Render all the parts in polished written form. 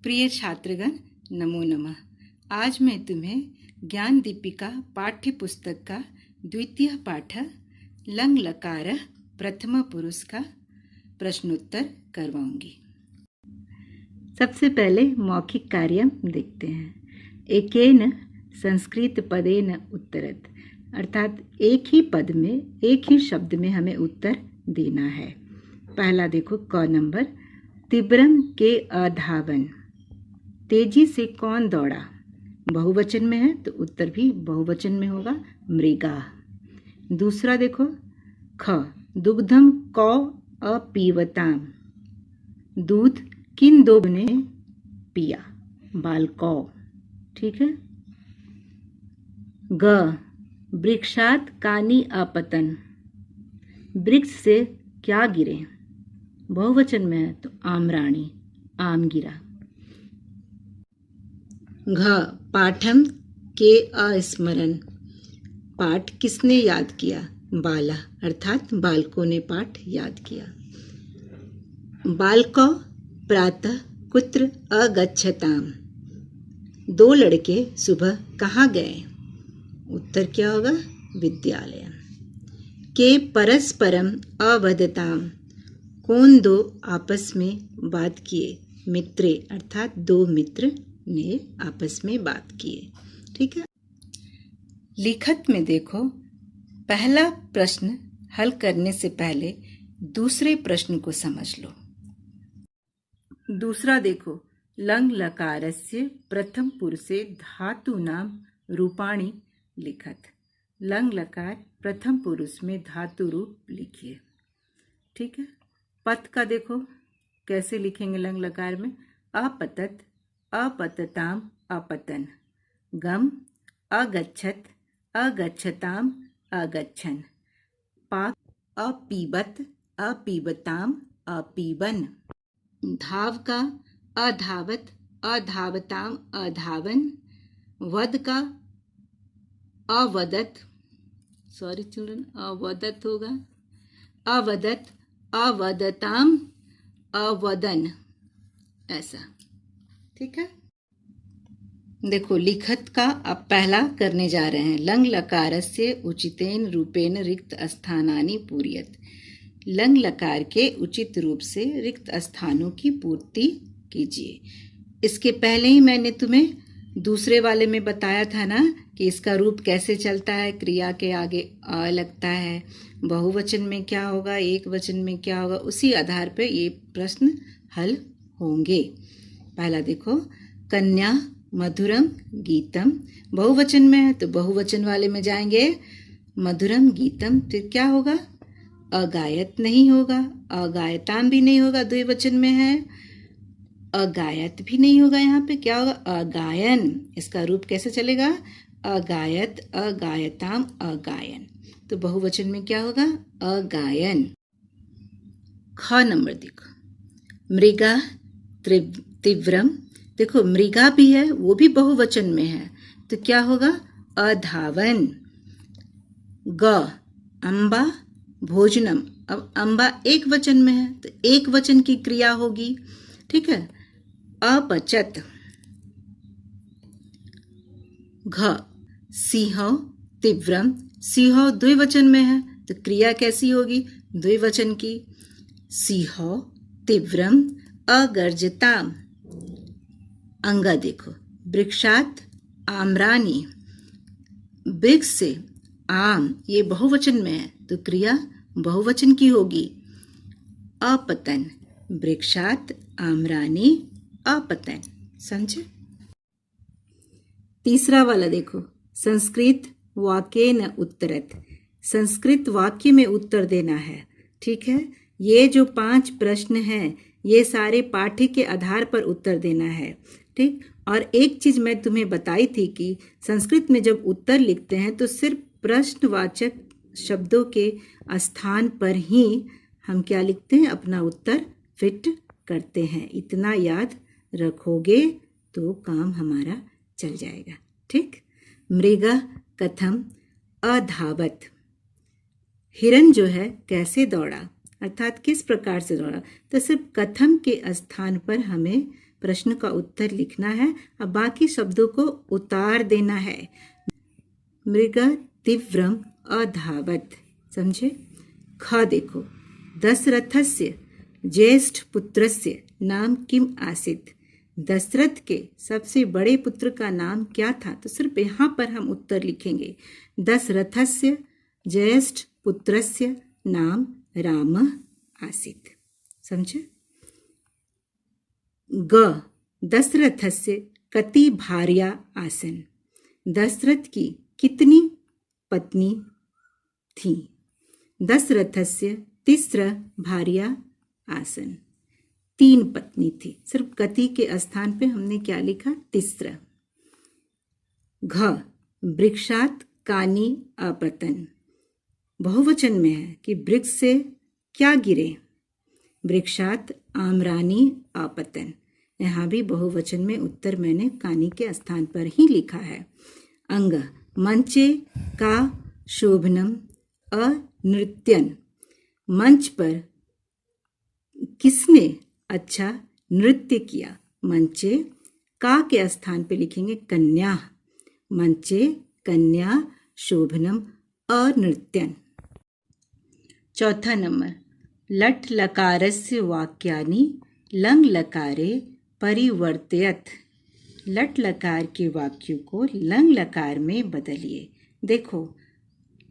प्रिय छात्रगण, नमो नमः। आज मैं तुम्हें ज्ञान दीपिका पाठ्य पुस्तक का द्वितीय पाठ लंग लकार प्रथम पुरुष का प्रश्नोत्तर करवाऊंगी। सबसे पहले मौखिक कार्य देखते हैं। एकेन संस्कृत पदेन उत्तरत, अर्थात एक ही पद में, एक ही शब्द में हमें उत्तर देना है। पहला देखो क नंबर, तीव्रम के अधावन, तेजी से कौन दौड़ा। बहुवचन में है तो उत्तर भी बहुवचन में होगा, मृगा। दूसरा देखो ख, दुग्धम कौ अपीवताम, दूध किन दो ने पिया, बालकौ। ठीक है। ग, वृक्षात कानी अपतन, वृक्ष से क्या गिरे। बहुवचन में है तो आम्राणी, आम गिरा। घ, पाठम के अस्मरण, पाठ किसने याद किया, बाला, अर्थात बालकों ने पाठ याद किया। बालको प्रातः कुत्र अगच्छताम, दो लड़के सुबह कहाँ गए। उत्तर क्या होगा, विद्यालय। के परस्परम अवदताम, कौन दो आपस में बात किए, मित्रे, अर्थात दो मित्र ने आपस में बात किए। ठीक है। लिखत में देखो, पहला प्रश्न हल करने से पहले दूसरे प्रश्न को समझ लो। दूसरा देखो, लंग लकारस्य प्रथम पुरुषे धातु नाम रूपाणी लिखत। लंग लकार प्रथम पुरुष में धातु रूप लिखिए। ठीक है। पत का देखो कैसे लिखेंगे लंग लकार में, अपतत, अपतताम, अपतन। गम, अगच्छत, अगच्छताम, अगच्छन। पाक, अपीबत, अपीबताम, अपीबन। धाव का अधावत, अधावताम, अधावन। वद का अवदत, सॉरी चिल्ड्रन, अवदत होगा, अवदत, अवदताम, अवदन, ऐसा। ठीक है। देखो लिखत का अब पहला करने जा रहे हैं। लंग लकारस्य उचितेन रूपेण रिक्त स्थानानि पूरयत, लंग लकार के उचित रूप से रिक्त स्थानों की पूर्ति कीजिए। इसके पहले ही मैंने तुम्हें दूसरे वाले में बताया था ना कि इसका रूप कैसे चलता है। क्रिया के आगे अ लगता है, बहुवचन में क्या होगा, एक वचन में क्या होगा, उसी आधार पर ये प्रश्न हल होंगे। पहला देखो, कन्या मधुरम गीतम, बहुवचन में है तो बहुवचन वाले में जाएंगे, मधुरम गीतम। फिर क्या होगा, अगायत नहीं होगा, अगायताम भी नहीं होगा, द्विवचन में है, अगायत भी नहीं होगा। यहाँ पे क्या होगा, अगायन। इसका रूप कैसे चलेगा, अगायत, अगायताम, अगायन। तो बहुवचन में क्या होगा, अगायन। ख नंबर देखो, मृगा तीव्रम, देखो मृगा भी है, वो भी बहुवचन में है तो क्या होगा, अधावन। ग, अम्बा भोजनम, अब अम्बा एक वचन में है तो एक वचन की क्रिया होगी। ठीक है। अपचत। घ, सिंह तीव्रम, सिंह द्विवचन में है तो क्रिया कैसी होगी, द्विवचन की। सिंह तीव्रम अगर्जताम। अंगा देखो, वृक्षात आम्रानी, वृक्ष से आम, ये बहुवचन में है तो क्रिया बहुवचन की होगी। अपतन, वृक्षात आम्रानी अपतन। समझे। तीसरा वाला देखो, संस्कृत वाक्य न उत्तरत, संस्कृत वाक्य में उत्तर देना है। ठीक है। ये जो 5 प्रश्न हैं ये सारे पाठ्य के आधार पर उत्तर देना है। ठीक। और एक चीज मैं तुम्हें बताई थी कि संस्कृत में जब उत्तर लिखते हैं तो सिर्फ प्रश्नवाचक शब्दों के स्थान पर ही हम क्या लिखते हैं, अपना उत्तर फिट करते हैं। इतना याद रखोगे तो काम हमारा चल जाएगा। ठीक। मृगा कथम अधावत, हिरन जो है कैसे दौड़ा, अर्थात किस प्रकार से दौड़ा। तो सिर्फ कथम के स्थान पर हमें प्रश्न का उत्तर लिखना है। अब बाकी शब्दों को उतार देना है। मृग तीव्रम अधावत, समझे। ख देखो, दशरथस्य ज्येष्ठ पुत्रस्य नाम किम आसीत्। दशरथ के सबसे बड़े पुत्र का नाम क्या था? तो सिर्फ यहाँ पर हम उत्तर लिखेंगे। दशरथस्य ज्येष्ठ पुत्रस्य नाम राम आसीत्, समझे। ग, दशरथस्य कति भार्या आसन। दशरथ की कितनी पत्नी थी? दशरथस्य तिस्र भार्या आसन, 3 पत्नी थी। सिर्फ कति के स्थान पे हमने क्या लिखा? तिस्र। घ, वृक्षात कानी अपतन। बहुवचन में है कि वृक्ष से क्या गिरे? वृक्षात आम्रानी अपतन। यहाँ भी बहुवचन में उत्तर मैंने कानी के स्थान पर ही लिखा है। अंग, मंचे का शोभनम अनृत्यन। मंच पर किसने अच्छा नृत्य किया? मंचे का के स्थान पे लिखेंगे कन्या। मंचे कन्या शोभनम अनृत्यन। चौथा नंबर, लट् लकारस्य वाक्यानि लंग लकारे परिवर्तयत। लट लकार के वाक्यों को लंग लकार में बदलिए। देखो,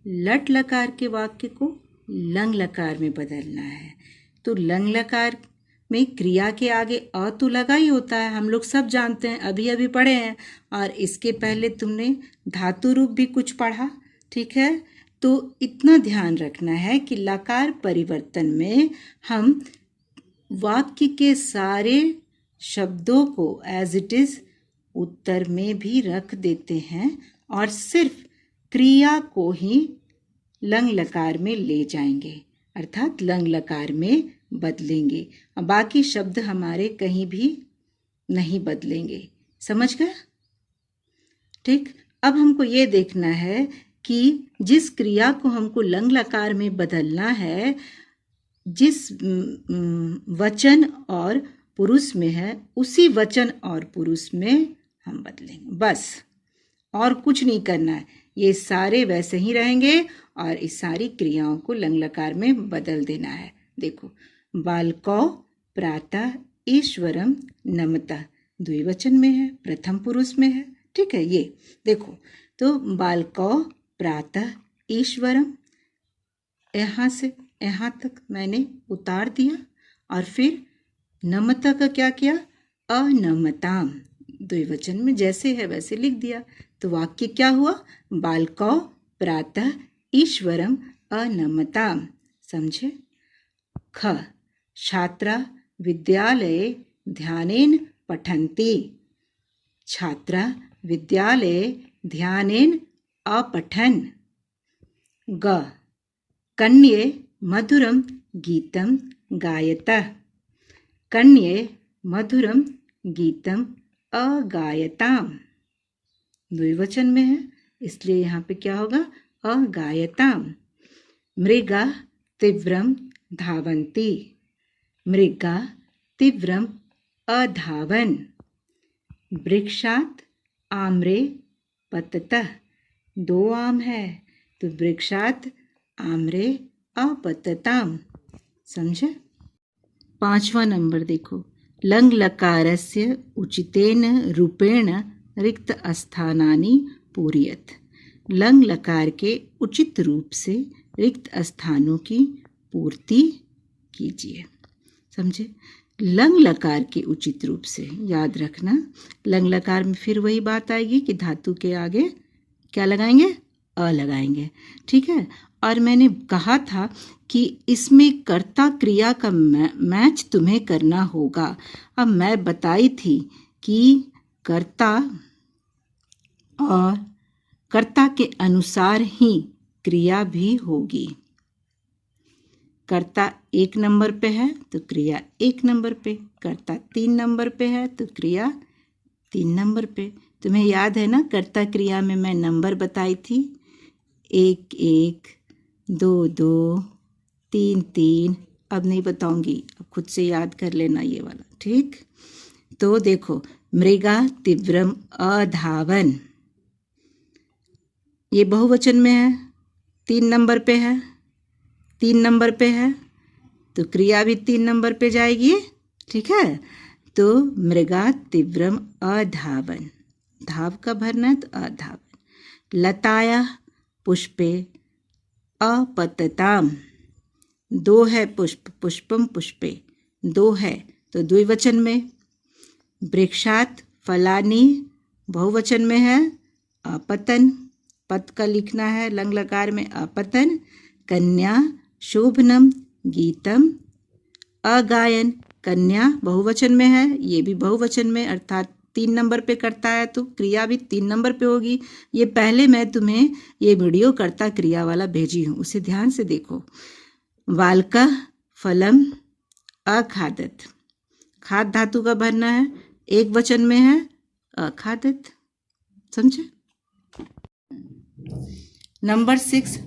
लट लकार के वाक्य को लंग लकार में बदलना है तो लंग लकार में क्रिया के आगे अ तो लगा ही होता है, हम लोग सब जानते हैं, अभी अभी पढ़े हैं। और इसके पहले तुमने धातु रूप भी कुछ पढ़ा, ठीक है। तो इतना ध्यान रखना है कि लकार परिवर्तन में हम वाक्य के सारे शब्दों को एज इट इज उत्तर में भी रख देते हैं और सिर्फ क्रिया को ही लंग लकार में ले जाएंगे, अर्थात लंग लकार में बदलेंगे। बाकी शब्द हमारे कहीं भी नहीं बदलेंगे, समझ गए? ठीक। अब हमको ये देखना है कि जिस क्रिया को हमको लंग लकार में बदलना है, जिस वचन और पुरुष में है, उसी वचन और पुरुष में हम बदलेंगे, बस। और कुछ नहीं करना है, ये सारे वैसे ही रहेंगे और इस सारी क्रियाओं को लंग लकार में बदल देना है। देखो, बालकौ प्रातः ईश्वरम नमतः, द्विवचन में है, प्रथम पुरुष में है, ठीक है। ये देखो, तो बालकौ प्रातः ईश्वरम, यहाँ से यहाँ तक मैंने उतार दिया और फिर नमता का क्या किया? अनमताम, द्विवचन में जैसे है वैसे लिख दिया। तो वाक्य क्या हुआ? बालकौ प्रातः ईश्वरम अनमताम, समझे। ख, छात्रा विद्यालये ध्यानेन पठन्ति। छात्रा विद्यालये ध्यानेन अपठन्। ग, कन्ये मधुरम गीतम गायतः। कन्ये मधुरम गीतम अगायताम, द्विवचन में है इसलिए यहाँ पे क्या होगा? अगायताम। मृगा तीव्रम धावन्ति। मृगा तीव्रम अधावन। वृक्षात आम्रे पततः, 2 आम है तो वृक्षात आम्रे अपतताम, समझे। 5वां नंबर देखो, लंग लकारस्य उचितेन रूपेण रिक्त स्थानानि पूरयत। लंग लकार के उचित रूप से रिक्त स्थानों की पूर्ति कीजिए, समझे। लंग लकार के उचित रूप से, याद रखना, लंग लकार में फिर वही बात आएगी कि धातु के आगे क्या लगाएंगे? अ लगाएंगे, ठीक है। और मैंने कहा था कि इसमें कर्ता क्रिया का मैच तुम्हें करना होगा। अब मैं बताई थी कि कर्ता और कर्ता के अनुसार ही क्रिया भी होगी। कर्ता 1 नंबर पे है तो क्रिया 1 नंबर पे, कर्ता 3 नंबर पे है तो क्रिया 3 नंबर पे। तुम्हें याद है ना, कर्ता क्रिया में मैं नंबर बताई थी, 1 1, 2 2, 3 3। अब नहीं बताऊंगी, अब खुद से याद कर लेना ये वाला, ठीक। तो देखो मृगा तीव्रम अधावन, ये बहुवचन में है, 3 नंबर पे है, 3 नंबर पे है, तो क्रिया भी 3 नंबर पे जाएगी। ठीक है, तो मृगा तीव्रम अधावन, धाव का भरना है तो अधावन। लताया पुष्पे अपतताम, 2 है पुष्प, पुष्पम पुष्पे 2 है तो द्विवचन में। वृक्षात फलानी बहुवचन में है, अपतन, पत का लिखना है लंग लकार में अपतन। कन्या शोभनम गीतम अगायन, कन्या बहुवचन में है, ये भी बहुवचन में अर्थात 3 नंबर पे करता है तो क्रिया भी 3 नंबर पे होगी। ये पहले मैं तुम्हें ये वीडियो कर्ता क्रिया वाला भेजी हूँ, उसे ध्यान से देखो। वाल्का फलम अखादत, खाद धातु का भरना है, एक वचन में है अखादत, समझे। नंबर 6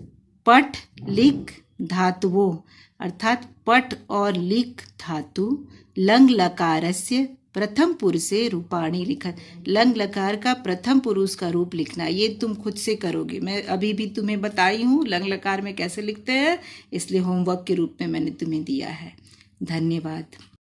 पठ लिख धातुओं, अर्थात पठ और लिख धातु लंग लकारस्य प्रथम पुरुषे रूपाणी लिखत, लंग लकार का प्रथम पुरुष का रूप लिखना। ये तुम खुद से करोगे, मैं अभी भी तुम्हें बताई हूँ लंग लकार में कैसे लिखते हैं, इसलिए होमवर्क के रूप में मैंने तुम्हें दिया है। धन्यवाद।